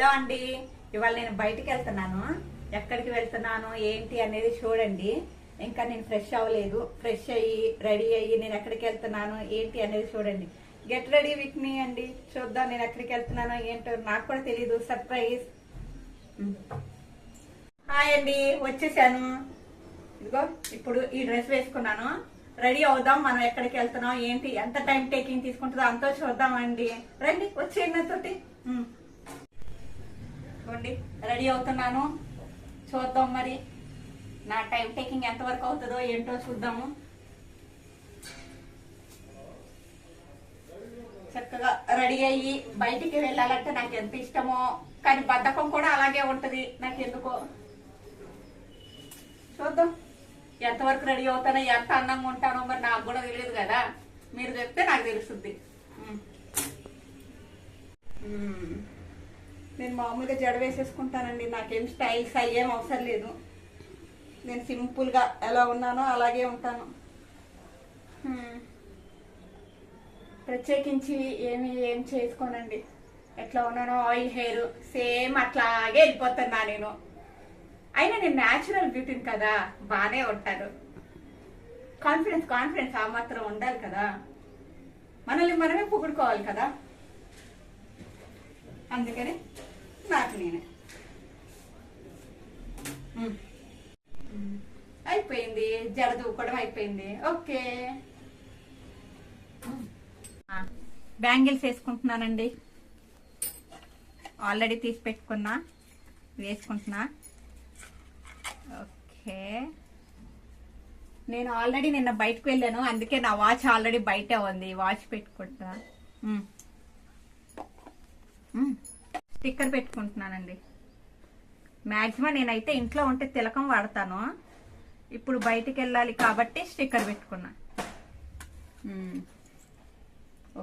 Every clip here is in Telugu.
హలో అండి, ఇవాళ నేను బయటికి వెళ్తున్నాను. ఎక్కడికి వెళ్తున్నాను ఏంటి అనేది చూడండి. ఇంకా నేను ఫ్రెష్ అవ్వలేదు. ఫ్రెష్ అయ్యి రెడీ అయ్యి నేను ఎక్కడికి వెళ్తున్నాను ఏంటి అనేది చూడండి. గెట్ రెడీ విత్ మీ అండి. చూద్దాం నేను ఎక్కడికి వెళ్తున్నానో ఏంటో నాకు కూడా తెలీదు. సర్ప్రైజ్. హాయ్ అండి, వచ్చేసాను. ఇదిగో ఇప్పుడు ఈ డ్రెస్ వేసుకున్నాను. రెడీ అవుదాం. మనం ఎక్కడికి వెళ్తున్నాం ఏంటి, ఎంత టైం టేకింగ్ తీసుకుంటుందో అంతా చూద్దాం అండి. రండి, వచ్చేయండి నాతోటి. చూడండి, రెడీ అవుతున్నాను. చూద్దాం మరి నా టైం టేకింగ్ ఎంత వరకు అవుతుందో ఏంటో చూద్దాము. చక్కగా రెడీ అయ్యి బయటికి వెళ్ళాలంటే నాకు ఎంత ఇష్టమో, కానీ బద్ధకం కూడా అలాగే ఉంటది నాకు ఎందుకో. చూద్దాం ఎంతవరకు రెడీ అవుతానో, ఎంత అందంగా ఉంటానో మరి నాకు కూడా తెలియదు కదా. మీరు చెప్తే నాకు తెలుస్తుంది. నేను మామూలుగా జడ వేసేసుకుంటానండి. నాకేం స్టైల్స్ అయ్యేం అవసరం లేదు. నేను సింపుల్ గా ఎలా ఉన్నానో అలాగే ఉంటాను. ప్రత్యేకించి ఏం చేసుకోనండి. ఎట్లా ఉన్నానో ఆయిల్ హెయిర్ సేమ్ అట్లాగే వెళ్ళిపోతున్నా నేను. అయినా నేను న్యాచురల్ బ్యూటీని కదా, బానే ఉంటాను. కాన్ఫిడెన్స్ ఆ మాత్రం ఉండాలి కదా. మనల్ని మనమే పొగుడుకోవాలి కదా. అందుకని నాకు నేనే అయిపోయింది. జడ దూకోవడం అయిపోయింది. ఓకే, బ్యాంగిల్స్ వేసుకుంటున్నానండి. ఆల్రెడీ తీసి పెట్టుకున్నా, వేసుకుంటున్నా. ఓకే, నేను ఆల్రెడీ నిన్న బయటకు వెళ్ళాను, అందుకే నా వాచ్ ఆల్రెడీ బయటే ఉంది. వాచ్ పెట్టుకుంటా. స్టిక్కర్ పెట్టుకుంటున్నానండి. మాక్సిమం నేనైతే ఇంట్లో ఉంటే తిలకం వాడతాను. ఇప్పుడు బయటికి వెళ్ళాలి కాబట్టి స్టిక్కర్ పెట్టుకున్నా.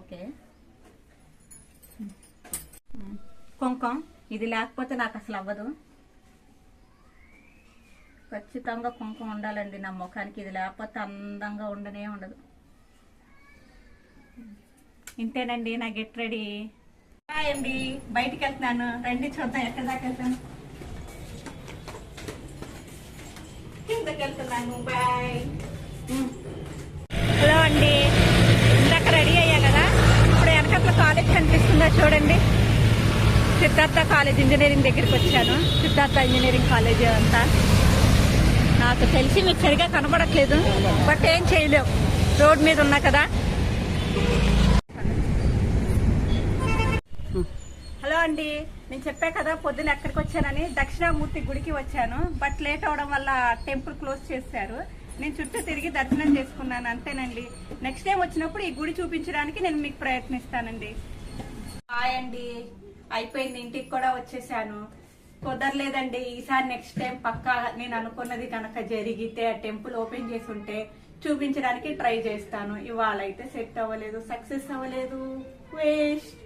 ఓకే, కుంకుమ ఇది లేకపోతే నాకు అసలు అవ్వదు. ఖచ్చితంగా కుంకుమ ఉండాలండి నా ముఖానికి. ఇది లేకపోతే అందంగా ఉండనే ఉండదు. ఇంతేనండి నా గెట్ రెడీ. హాయ్ అండి, బయటికి వెళ్తున్నాను. రండి చూద్దాం ఎక్కడి దాకా వెళ్తాను. కిందకి వెళ్తున్నాను. బాయ్. హలో అండి, ఇందాక రెడీ అయ్యా కదా. ఇప్పుడు వెనకట్ల కాలేజ్ కనిపిస్తుందో చూడండి. సిద్ధార్థ కాలేజ్ ఇంజనీరింగ్ దగ్గరికి వచ్చాను. సిద్ధార్థ ఇంజనీరింగ్ కాలేజ్ అంతా నాకు తెలిసి మీకు సరిగా కనబడట్లేదు, బట్ ఏం చేయలేవు. రోడ్ మీద ఉన్నా కదా. హలో అండి, నేను చెప్పా కదా పొద్దున ఎక్కడికి వచ్చానని. దక్షిణామూర్తి గుడికి వచ్చాను, బట్ లేట్ అవడం వల్ల టెంపుల్ క్లోజ్ చేశారు. నేను చుట్టూ తిరిగి దర్శనం చేసుకున్నాను, అంతేనండి. నెక్స్ట్ టైం వచ్చినప్పుడు ఈ గుడి చూపించడానికి నేను మీకు ప్రయత్నిస్తానండి. హాయ్ అండి, అయిపోయింది. ఇంటికి కూడా వచ్చేసాను. కుదరలేదండి. ఈసారి నెక్స్ట్ టైం పక్కా నేను అనుకున్నది కనుక జరిగితే, ఆ టెంపుల్ ఓపెన్ చేసి ఉంటే చూపించడానికి ట్రై చేస్తాను. ఇవాళ అయితే సెట్ అవ్వలేదు, సక్సెస్ అవ్వలేదు, వేస్ట్.